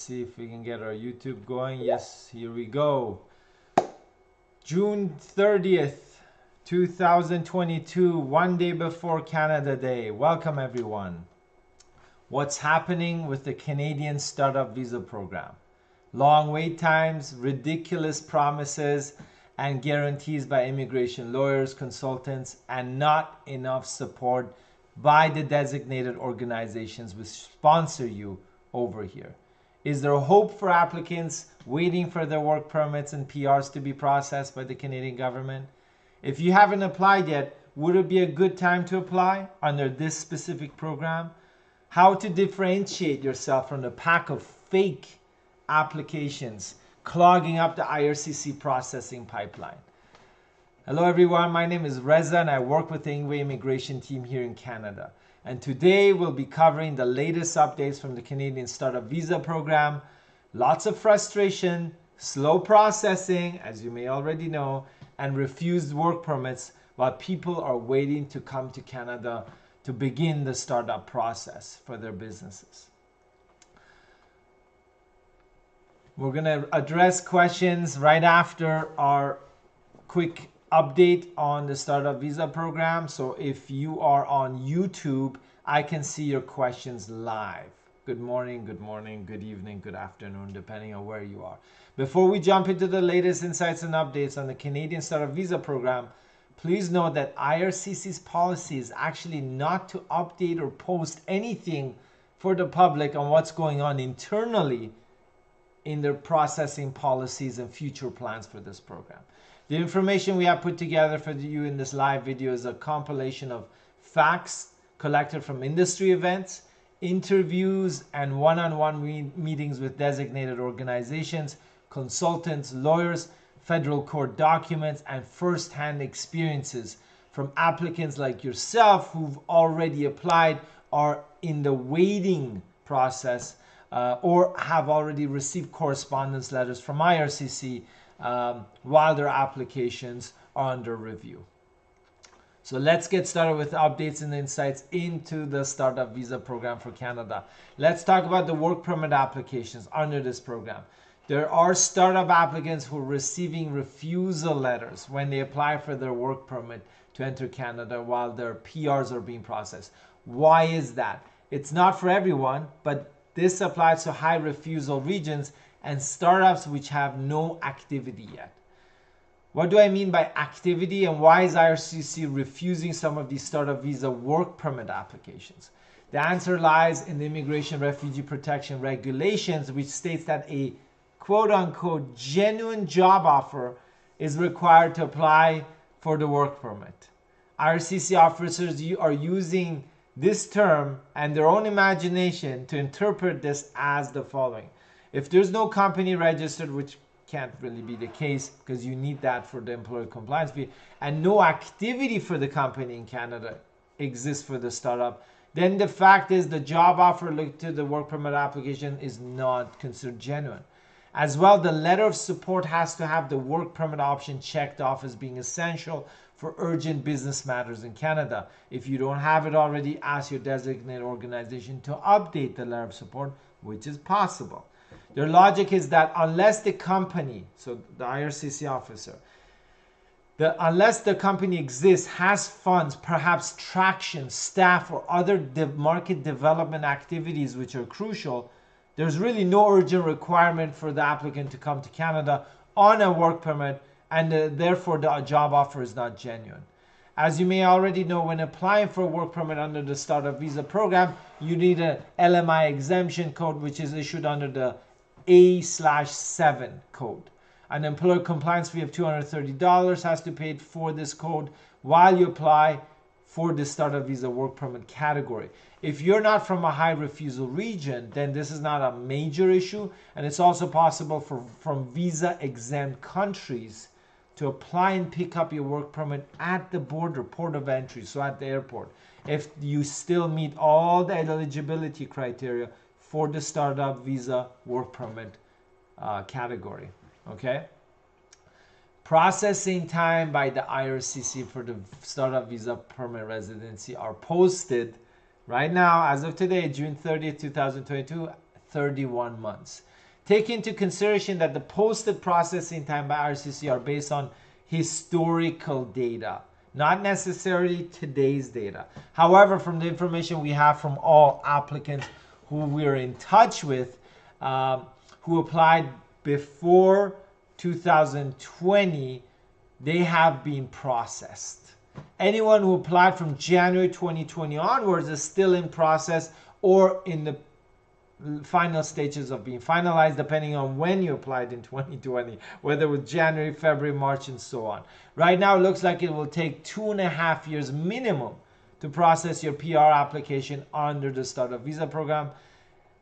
See if we can get our YouTube going. Yes, here we go. June 30th, 2022, one day before Canada Day. Welcome everyone. What's happening with the Canadian Startup Visa Program? Long wait times, ridiculous promises and guarantees by immigration lawyers, consultants, and not enough support by the designated organizations which sponsor you over here. Is there hope for applicants waiting for their work permits and PRs to be processed by the Canadian government? If you haven't applied yet, would it be a good time to apply under this specific program? How to differentiate yourself from the pack of fake applications clogging up the IRCC processing pipeline. Hello everyone, my name is Reza and I work with the Ingwe immigration team here in Canada. And today we'll be covering the latest updates from the Canadian Startup Visa Program. Lots of frustration, slow processing, as you may already know, and refused work permits while people are waiting to come to Canada to begin the startup process for their businesses. We're going to address questions right after our quick update on the Startup Visa Program. So if you are on YouTube, I can see your questions live. Good morning, good evening, good afternoon, depending on where you are. Before we jump into the latest insights and updates on the Canadian Startup Visa Program, please note that IRCC's policy is actually not to update or post anything for the public on what's going on internally in their processing policies and future plans for this program. The information we have put together for you in this live video is a compilation of facts collected from industry events, interviews, and one-on-one meetings with designated organizations, consultants, lawyers, federal court documents, and first-hand experiences from applicants like yourself who've already applied, are in the waiting process, or have already received correspondence letters from IRCC while their applications are under review. So let's get started with updates and insights into the Startup Visa Program for Canada. Let's talk about the work permit applications under this program. There are startup applicants who are receiving refusal letters when they apply for their work permit to enter Canada while their PRs are being processed. Why is that? It's not for everyone, but this applies to high refusal regions and startups which have no activity yet. What do I mean by activity, and why is IRCC refusing some of these startup visa work permit applications? The answer lies in the Immigration Refugee Protection Regulations, which states that a quote-unquote genuine job offer is required to apply for the work permit. IRCC officers are using this term and their own imagination to interpret this as the following. If there's no company registered, which can't really be the case because you need that for the employer compliance fee, and no activity for the company in Canada exists for the startup, then the fact is the job offer linked to the work permit application is not considered genuine. As well, the letter of support has to have the work permit option checked off as being essential for urgent business matters in Canada. If you don't have it already, ask your designated organization to update the letter of support, which is possible. Their logic is that unless the company, so the IRCC officer, unless the company exists, has funds, perhaps traction, staff, or other market development activities which are crucial, there's really no urgent requirement for the applicant to come to Canada on a work permit, and therefore the job offer is not genuine. As you may already know, when applying for a work permit under the Startup Visa Program, you need an LMI exemption code, which is issued under the A/7 code. An employer compliance fee of $230 has to be paid for this code while you apply for the Startup Visa work permit category. If you're not from a high refusal region, then this is not a major issue, and it's also possible from visa exempt countries to apply and pick up your work permit at the border, port of entry, so at the airport, if you still meet all the eligibility criteria for the Startup Visa work permit category. Okay? Processing time by the IRCC for the Startup Visa permit residency are posted right now, as of today, June 30th, 2022, 31 months. Take into consideration that the posted processing time by IRCC are based on historical data, not necessarily today's data. However, from the information we have from all applicants who we're in touch with, who applied before 2020, they have been processed. Anyone who applied from January 2020 onwards is still in process or in the final stages of being finalized, depending on when you applied in 2020, whether it was January, February, March, and so on. Right now, it looks like it will take 2.5 years minimum to process your PR application under the Startup Visa program.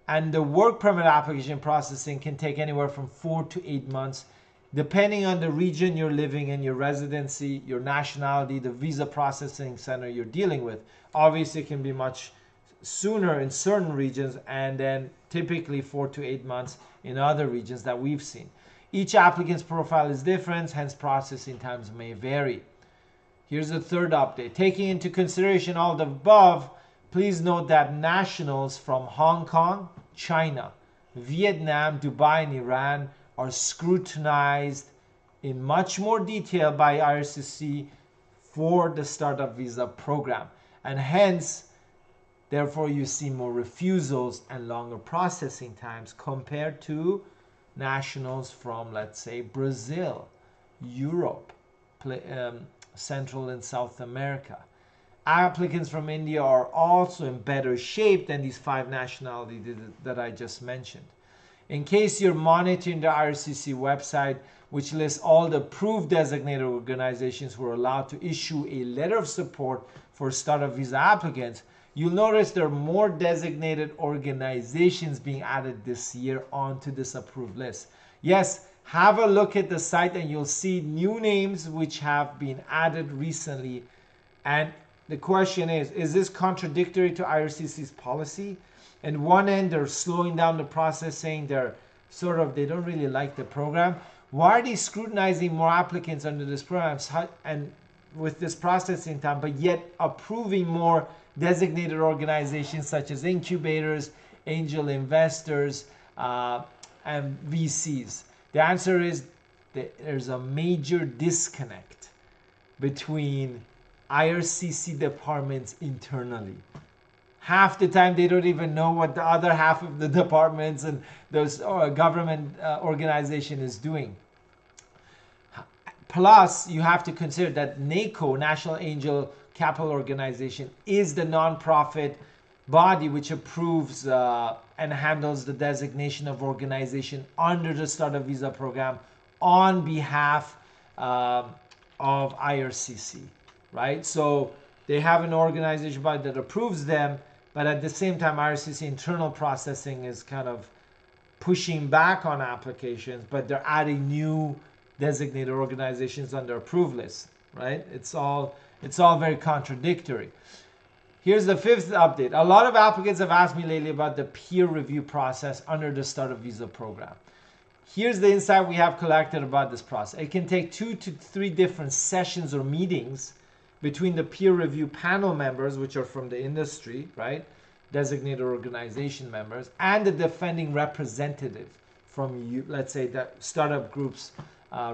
And the work permit application processing can take anywhere from 4 to 8 months, depending on the region you're living in, your residency, your nationality, the visa processing center you're dealing with. Obviously, it can be much sooner in certain regions, and then typically 4 to 8 months in other regions that we've seen. Each applicant's profile is different, hence processing times may vary. Here's the third update. Taking into consideration all the above, please note that nationals from Hong Kong, China, Vietnam, Dubai, and Iran are scrutinized in much more detail by IRCC for the Startup Visa program. And hence, therefore, you see more refusals and longer processing times compared to nationals from, let's say, Brazil, Europe, Central and South America. Applicants from India are also in better shape than these 5 nationalities that I just mentioned. In case you're monitoring the IRCC website, which lists all the approved designated organizations who are allowed to issue a letter of support for Startup Visa applicants, you'll notice there are more designated organizations being added this year onto this approved list. Yes, have a look at the site and you'll see new names which have been added recently. And the question is this contradictory to IRCC's policy? And one end, they're slowing down the processing. They don't really like the program. Why are they scrutinizing more applicants under this program and with this processing time, but yet approving more designated organizations such as incubators, angel investors, and VCs? The answer is that there's a major disconnect between IRCC departments internally. Half the time they don't even know what the other half of the departments and those government organization is doing. Plus, you have to consider that NACO, National Angel Capital Organization, is the nonprofit body which approves and handles the designation of organization under the Startup Visa program on behalf of IRCC, right? So they have an organization body that approves them, but at the same time, IRCC internal processing is kind of pushing back on applications, but they're adding new designated organizations on their approved list, right? It's all very contradictory. Here's the 5th update. A lot of applicants have asked me lately about the peer review process under the Startup Visa program. Here's the insight we have collected about this process. It can take 2 to 3 different sessions or meetings between the peer review panel members, which are from the industry, right? Designated organization members, and the defending representative from, you, let's say, the startup group's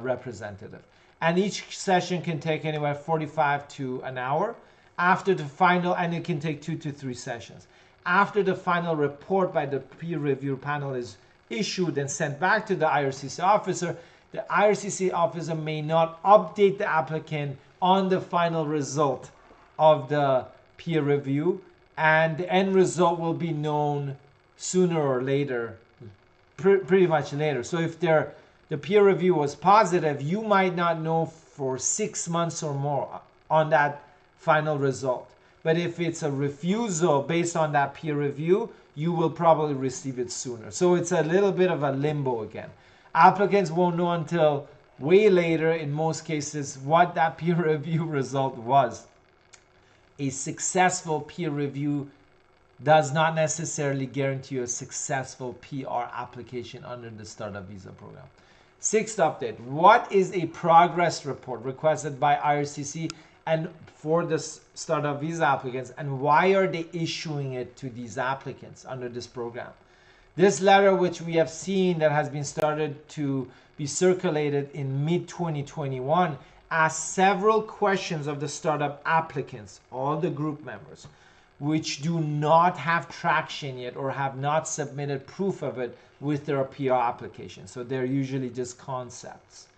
representative. And each session can take anywhere 45 to an hour. After the final, and it can take 2 to 3 sessions. After the final report by the peer review panel is issued and sent back to the IRCC officer, the IRCC officer may not update the applicant on the final result of the peer review, and the end result will be known sooner or later, pretty much later. So if the peer review was positive, you might not know for 6 months or more on that final result. But if it's a refusal based on that peer review, you will probably receive it sooner. So it's a little bit of a limbo again. Applicants won't know until way later, in most cases, what that peer review result was. A successful peer review does not necessarily guarantee you a successful PR application under the Startup Visa program. 6th update. What is a progress report requested by IRCC and for the Startup Visa applicants, and why are they issuing it to these applicants under this program? This letter, which we have seen that has been started to be circulated in mid-2021, asks several questions of the startup applicants, all the group members, which do not have traction yet or have not submitted proof of it with their PR application. So they're usually just concepts.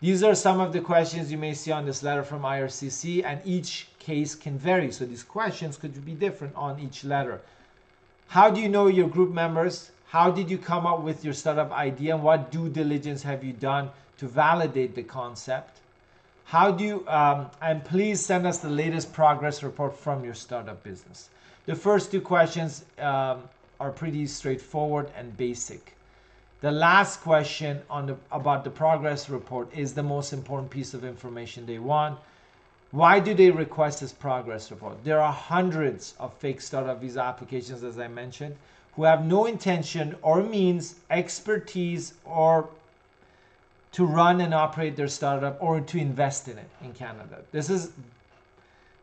These are some of the questions you may see on this letter from IRCC, and each case can vary. So these questions could be different on each letter. How do you know your group members? How did you come up with your startup idea? And what due diligence have you done to validate the concept? How do you, and please send us the latest progress report from your startup business. The first two questions are pretty straightforward and basic. The last question about the progress report is the most important piece of information they want. Why do they request this progress report? There are hundreds of fake startup visa applications, as I mentioned, who have no intention or means, expertise, or to run and operate their startup or to invest in it in Canada. This is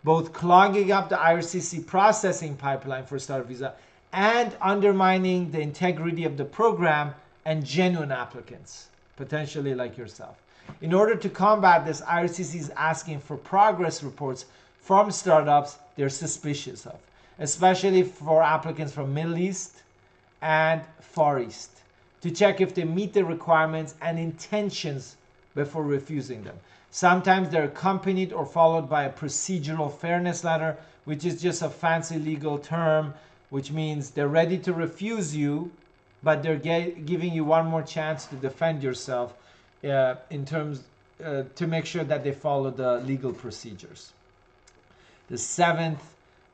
both clogging up the IRCC processing pipeline for startup visa and undermining the integrity of the program and genuine applicants, potentially like yourself. In order to combat this, IRCC is asking for progress reports from startups they're suspicious of, especially for applicants from Middle East and Far East, to check if they meet the requirements and intentions before refusing them. Sometimes they're accompanied or followed by a procedural fairness letter, which is just a fancy legal term, which means they're ready to refuse you, but they're giving you one more chance to defend yourself in terms to make sure that they follow the legal procedures. The seventh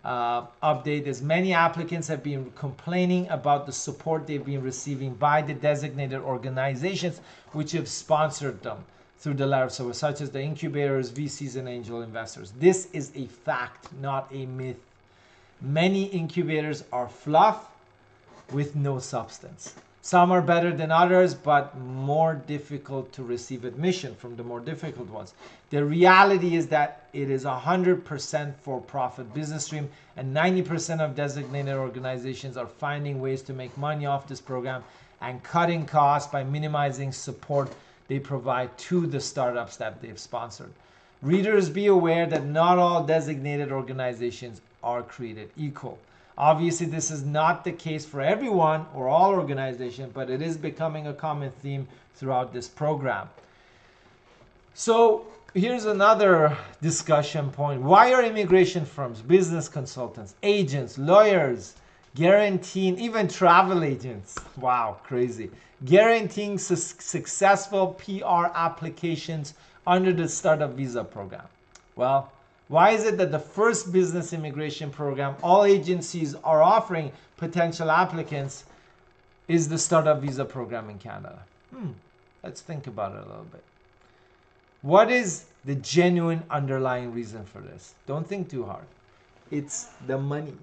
update is many applicants have been complaining about the support they've been receiving by the designated organizations which have sponsored them through the letter, so such as the incubators, VCs, and angel investors. This is a fact, not a myth. Many incubators are fluff with no substance. Some are better than others, but more difficult to receive admission from the more difficult ones. The reality is that it is 100% for-profit business stream, and 90% of designated organizations are finding ways to make money off this program and cutting costs by minimizing support they provide to the startups that they've sponsored. Readers, be aware that not all designated organizations are created equal. Obviously, this is not the case for everyone or all organizations, but it is becoming a common theme throughout this program. So here's another discussion point. Why are immigration firms, business consultants, agents, lawyers, guaranteeing, even travel agents, wow, crazy, guaranteeing successful PR applications under the startup visa program? Well, why is it that the first business immigration program all agencies are offering potential applicants is the startup visa program in Canada? Let's think about it a little bit. What is the genuine underlying reason for this? Don't think too hard. It's the money.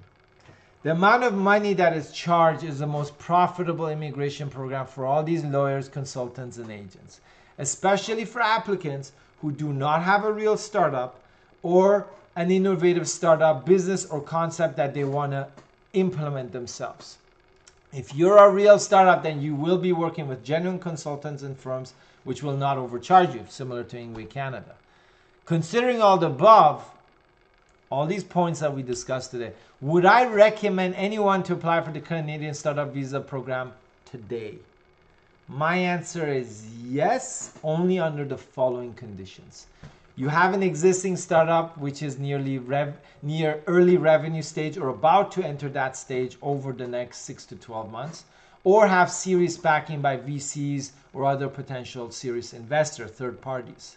The amount of money that is charged is the most profitable immigration program for all these lawyers, consultants, and agents, especially for applicants who do not have a real startup or an innovative startup business or concept that they want to implement themselves. If you're a real startup, then you will be working with genuine consultants and firms which will not overcharge you, similar to Ingwe Canada. Considering all the above, all these points that we discussed today, would I recommend anyone to apply for the Canadian Startup Visa program today? My answer is yes, only under the following conditions. You have an existing startup which is near early revenue stage or about to enter that stage over the next 6 to 12 months, or have serious backing by VCs or other potential serious investor, third parties.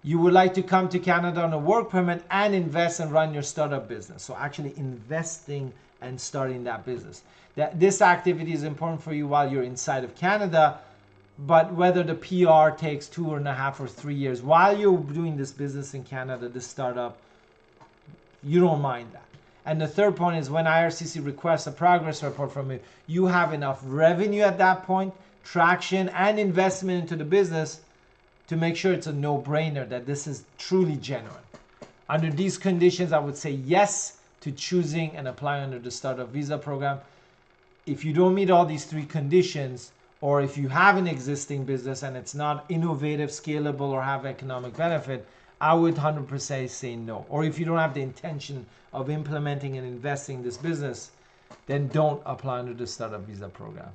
You would like to come to Canada on a work permit and invest and run your startup business. So actually investing and starting that business. This activity is important for you while you're inside of Canada, but whether the PR takes 2.5 or 3 years, while you're doing this business in Canada, this startup, you don't mind that. And the third point is when IRCC requests a progress report from you, you have enough revenue at that point, traction, and investment into the business to make sure it's a no-brainer that this is truly genuine. Under these conditions, I would say yes to choosing and applying under the startup visa program. if you don't meet all these three conditions, or if you have an existing business and it's not innovative, scalable, or have economic benefit, I would 100% say no. Or if you don't have the intention of implementing and investing in this business, then don't apply under the startup visa program.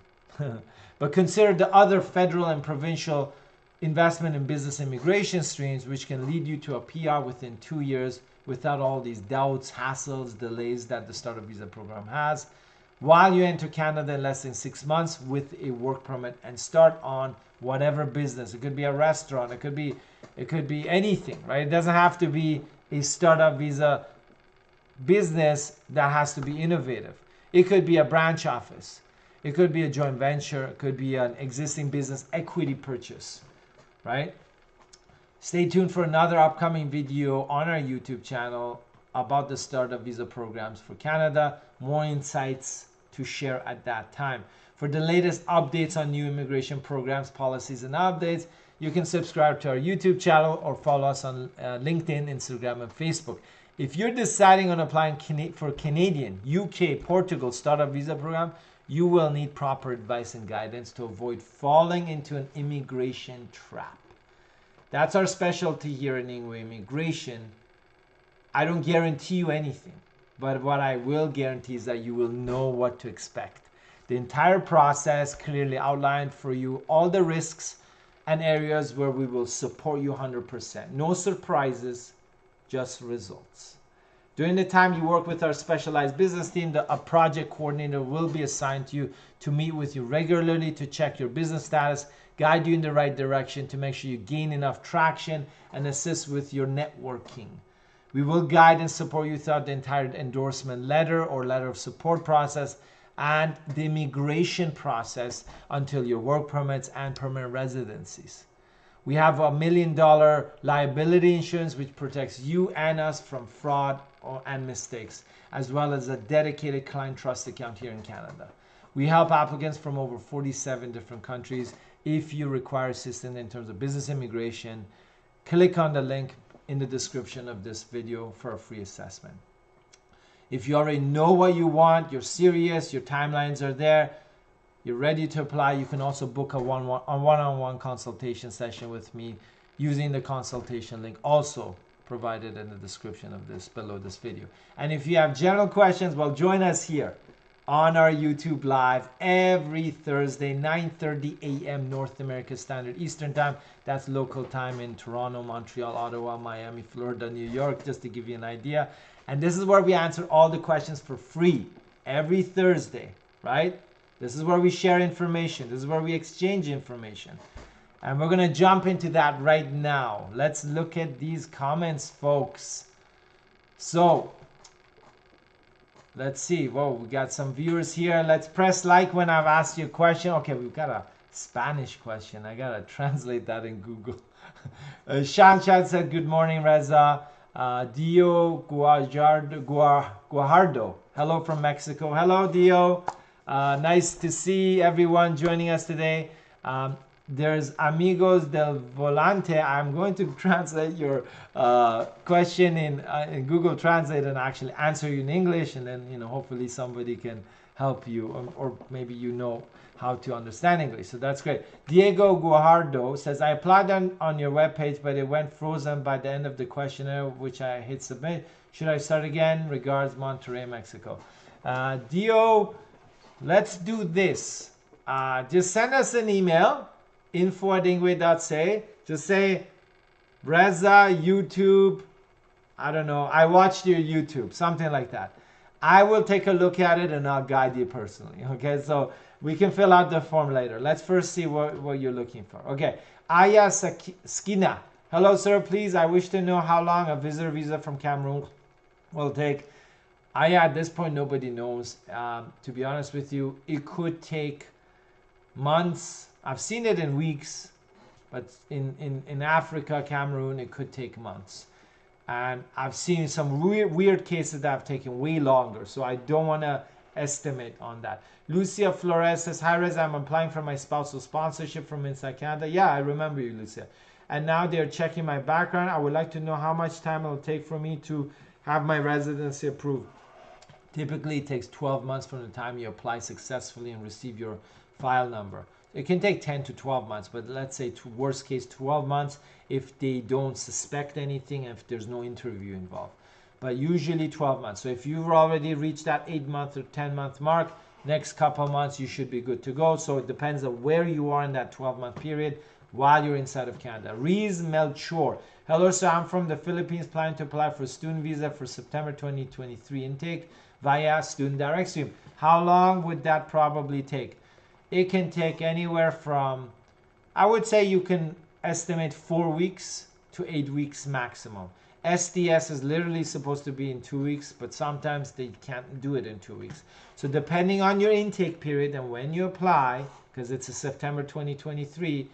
But consider the other federal and provincial investment in business immigration streams, which can lead you to a PR within 2 years without all these doubts, hassles, delays that the startup visa program has, while you enter Canada in less than 6 months with a work permit and start on whatever business. It could be a restaurant, it could be anything, right? It doesn't have to be a startup visa business that has to be innovative. It could be a branch office, it could be a joint venture, it could be an existing business equity purchase, right? Stay tuned for another upcoming video on our YouTube channel about the startup visa programs for Canada. More insights to share at that time. For the latest updates on new immigration programs, policies, and updates, you can subscribe to our YouTube channel or follow us on LinkedIn, Instagram, and Facebook. If you're deciding on applying for Canadian, UK, Portugal startup visa program, you will need proper advice and guidance to avoid falling into an immigration trap. That's our specialty here in Ingwe Immigration. I don't guarantee you anything, but what I will guarantee is that you will know what to expect. The entire process clearly outlined for you, all the risks and areas where we will support you 100%. No surprises, just results. During the time you work with our specialized business team, a project coordinator will be assigned to you to meet with you regularly to check your business status, guide you in the right direction to make sure you gain enough traction, and assist with your networking. We will guide and support you throughout the entire endorsement letter or letter of support process and the immigration process until your work permits and permanent residencies. We have $1 million liability insurance which protects you and us from fraud and mistakes, as well as a dedicated client trust account here in Canada. We help applicants from over 47 different countries. If you require assistance in terms of business immigration, click on the link in the description of this video for a free assessment. If you already know what you want, you're serious, your timelines are there, you're ready to apply, you can also book a one-on-one consultation session with me using the consultation link also provided in the description of this below this video. And if you have general questions, well, join us here on our YouTube live every Thursday, 9:30 a.m. North America Standard Eastern Time. That's local time in Toronto, Montreal, Ottawa, Miami, Florida, New York, just to give you an idea. And this is where we answer all the questions for free every Thursday, right? This is where we share information. This is where we exchange information. And we're going to jump into that right now. Let's look at these comments, folks. So, let's see. Whoa, we got some viewers here. Let's press like when I've asked you a question. Okay, we've got a Spanish question. I got to translate that in Google. Shan said, good morning, Reza. Dio Guajardo. Hello from Mexico. Hello, Dio. Nice to see everyone joining us today. There's Amigos del Volante. I'm going to translate your question in Google Translate and actually answer you in English, and then hopefully somebody can help you, or maybe you know how to understand English. So that's great. Diego Guajardo says, I applied on your webpage, but it went frozen by the end of the questionnaire, which I hit submit. Should I start again? Regards, Monterrey, Mexico. Dio, let's do this. Just send us an email, info@ingwe.ca. Just say, Reza, YouTube, I don't know, I watched your YouTube, something like that. I will take a look at it and I'll guide you personally. Okay, so we can fill out the form later. Let's first see what you're looking for. Okay, Aya Skina. Hello, sir. Please, I wish to know how long a visitor visa from Cameroon will take. Aya, at this point, nobody knows. To be honest with you, it could take months. I've seen it in weeks, but in Africa, Cameroon, it could take months. And I've seen some weird cases that have taken way longer, so I don't want to estimate on that. Lucia Flores says, hi Reza, I'm applying for my spousal sponsorship from inside Canada. Yeah, I remember you, Lucia. And now they're checking my background. I would like to know how much time it will take for me to have my residency approved. Typically, it takes 12 months from the time you apply successfully and receive your file number. It can take 10 to 12 months, but let's say worst case 12 months if they don't suspect anything, if there's no interview involved. But usually 12 months. So if you've already reached that 8-month or 10-month mark, next couple months you should be good to go. So it depends on where you are in that 12-month period while you're inside of Canada. Rees Melchor. Hello, sir. I'm from the Philippines, planning to apply for a student visa for September 2023 intake via Student Direct Stream. How long would that probably take? It can take anywhere from, I would say you can estimate 4 weeks to 8 weeks maximum. SDS is literally supposed to be in 2 weeks, but sometimes they can't do it in 2 weeks. So depending on your intake period and when you apply, because it's a September 2023,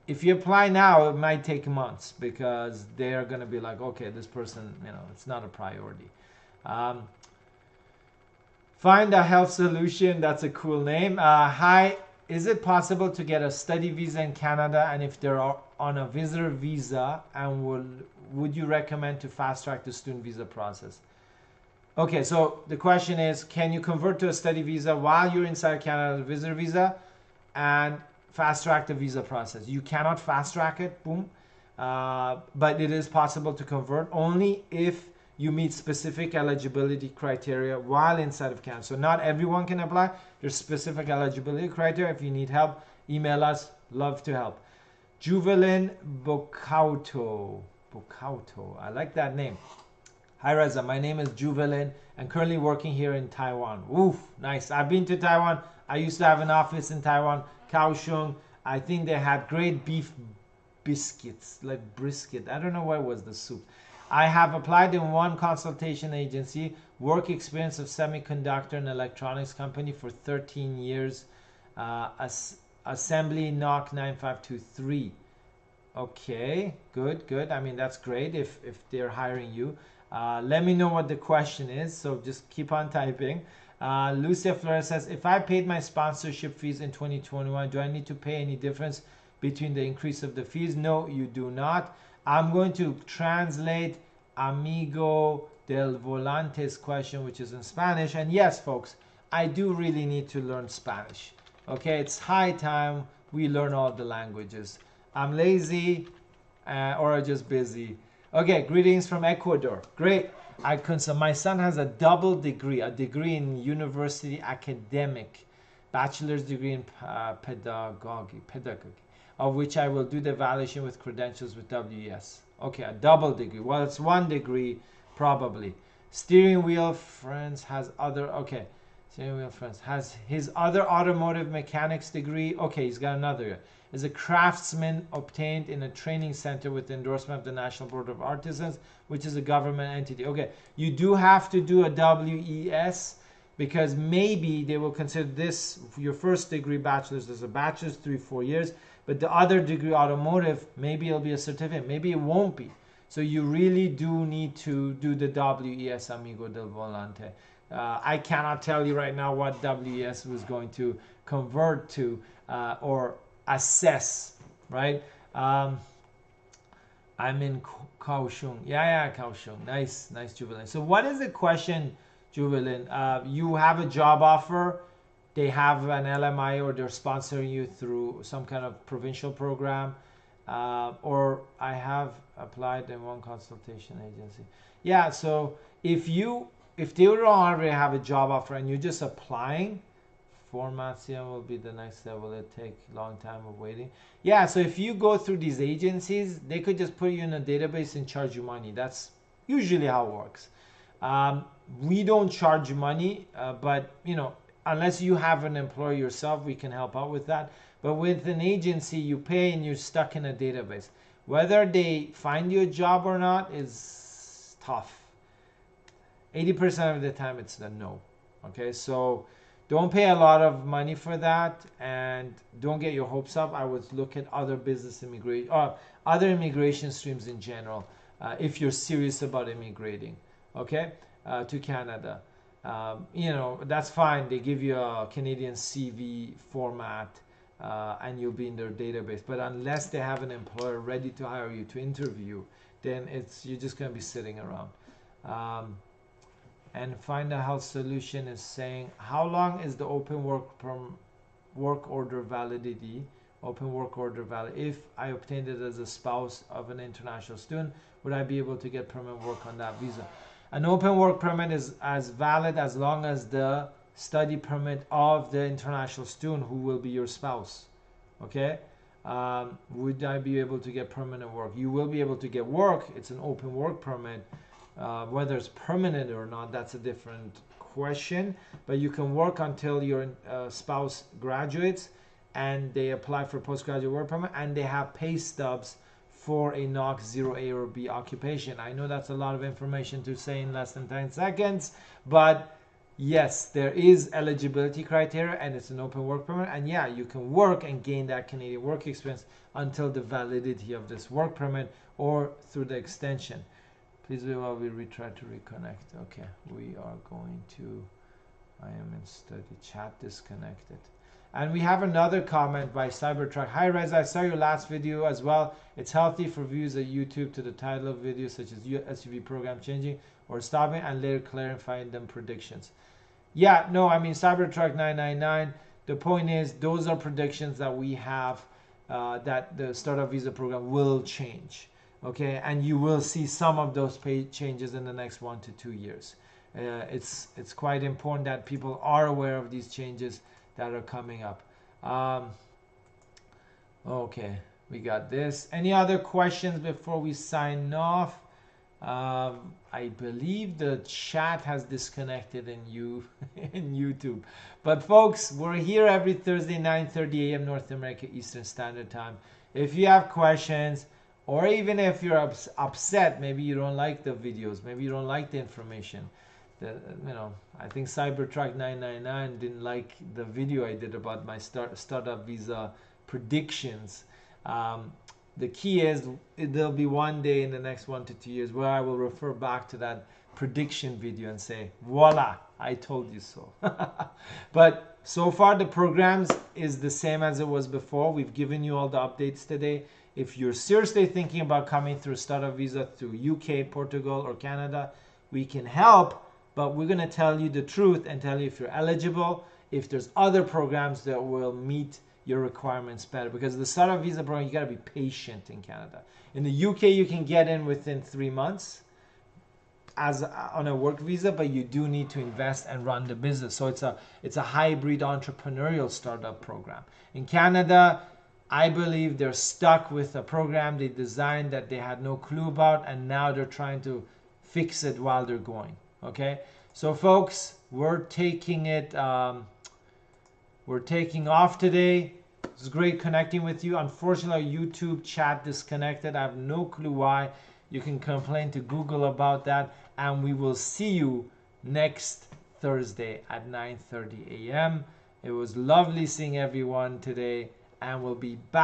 if you apply now, it might take months because they're going to be like, okay, this person, it's not a priority. Find a Health Solution. That's a cool name. Hi, is it possible to get a study visa in Canada? And if they're on a visitor visa, and would you recommend to fast track the student visa process? Okay, so the question is, can you convert to a study visa while you're inside Canada, the visitor visa, and fast track the visa process? You cannot fast track it, boom. But it is possible to convert only if you meet specific eligibility criteria while inside of Canada. So not everyone can apply. There's specific eligibility criteria. If you need help, email us. Love to help. Juvelin Bocauto. I like that name. Hi Reza, my name is Juvelin and currently working here in Taiwan. Oof, nice. I've been to Taiwan. I used to have an office in Taiwan, Kaohsiung. I think they had great beef biscuits, like brisket. I don't know what was the soup. I have applied in one consultation agency, work experience of semiconductor and electronics company for 13 years, assembly NOC 9523. Okay, good. I mean, that's great if they're hiring you. Let me know what the question is, so just keep on typing. Lucia Flores says, if I paid my sponsorship fees in 2021, do I need to pay any difference between the increase of the fees? No, you do not. I'm going to translate Amigo del Volante's question, which is in Spanish. And yes, folks, I do really need to learn Spanish. Okay, it's high time we learn all the languages. I'm lazy or just busy. Okay, greetings from Ecuador. Great. My son has a double degree, a degree in university academic, bachelor's degree in pedagogy, of which I will do the evaluation with credentials with WES. Okay, a double degree. Well, it's one degree, probably. Steering wheel friends has other, okay. Steering wheel friends has his other automotive mechanics degree. Okay, he's got another. Is a craftsman obtained in a training center with the endorsement of the National Board of Artisans, which is a government entity. Okay, you do have to do a WES because maybe they will consider this your first degree bachelor's as a bachelor's 3-4 years, but the other degree automotive, maybe it'll be a certificate, maybe it won't be. So you really do need to do the WES, amigo del volante. I cannot tell you right now what WES was going to convert to or assess, right? I'm in Kaohsiung. Yeah, Kaohsiung. Nice, Juvelin. So what is the question, Juvelin? You have a job offer, they have an LMI or they're sponsoring you through some kind of provincial program, or I have applied in one consultation agency. Yeah, so if they don't already have a job offer and you're just applying, formation will be the next step. Will it take a long time of waiting? Yeah, so if you go through these agencies, they could just put you in a database and charge you money. That's usually how it works. We don't charge money, but unless you have an employer yourself, we can help out with that. But with an agency, you pay and you're stuck in a database. Whether they find you a job or not is tough. 80% of the time it's a no. Okay, so don't pay a lot of money for that and don't get your hopes up. I would look at other other immigration streams in general if you're serious about immigrating, okay, to Canada. That's fine. They give you a Canadian CV format and you'll be in their database. But unless they have an employer ready to hire you to interview, then you're just going to be sitting around. And find a health solution is saying, how long is the open work order validity? Open work order valid. If I obtained it as a spouse of an international student, would I be able to get permanent work on that visa? An open work permit is as valid as long as the study permit of the international student who will be your spouse. Okay? Would I be able to get permanent work? You will be able to get work. It's an open work permit. Whether it's permanent or not, that's a different question. But you can work until your spouse graduates and they apply for postgraduate work permit and they have pay stubs for a NOC 0A or B occupation. I know that's a lot of information to say in less than 10 seconds, but yes, there is eligibility criteria and it's an open work permit. And yeah, you can work and gain that Canadian work experience until the validity of this work permit or through the extension. Please wait while we try to reconnect. Okay, we are going to, I am in study chat disconnected. And we have another comment by Cybertruck. Hi Reza, I saw your last video as well. It's healthy for views at YouTube to the title of videos such as SUV program changing or stopping and later clarifying them predictions. Yeah, no, I mean Cybertruck 999, the point is those are predictions that we have that the startup visa program will change. Okay, and you will see some of those changes in the next 1 to 2 years. It's quite important that people are aware of these changes that are coming up. Okay, we got this. Any other questions before we sign off? I believe the chat has disconnected in YouTube. But folks, we're here every Thursday, 9:30 a.m. North America Eastern Standard Time. If you have questions, or even if you're upset, maybe you don't like the videos, maybe you don't like the information. I think Cybertruck 999 didn't like the video I did about my startup visa predictions. The key is there'll be one day in the next 1 to 2 years where I will refer back to that prediction video and say, voila, I told you so. But so far the programs is the same as it was before. We've given you all the updates today. If you're seriously thinking about coming through startup visa through UK, Portugal, or Canada, we can help. But we're going to tell you the truth and tell you if you're eligible, if there's other programs that will meet your requirements better. Because the startup visa program, you got to be patient in Canada. In the UK, you can get in within 3 months as on a work visa, but you do need to invest and run the business. So it's a hybrid entrepreneurial startup program. In Canada, I believe they're stuck with a program they designed that they had no clue about, and now they're trying to fix it while they're going. Okay, so folks, we're taking off today. It's great connecting with you. Unfortunately, YouTube chat disconnected. I have no clue why. You can complain to Google about that, and we will see you next Thursday at 9:30 a.m. It was lovely seeing everyone today, and we'll be back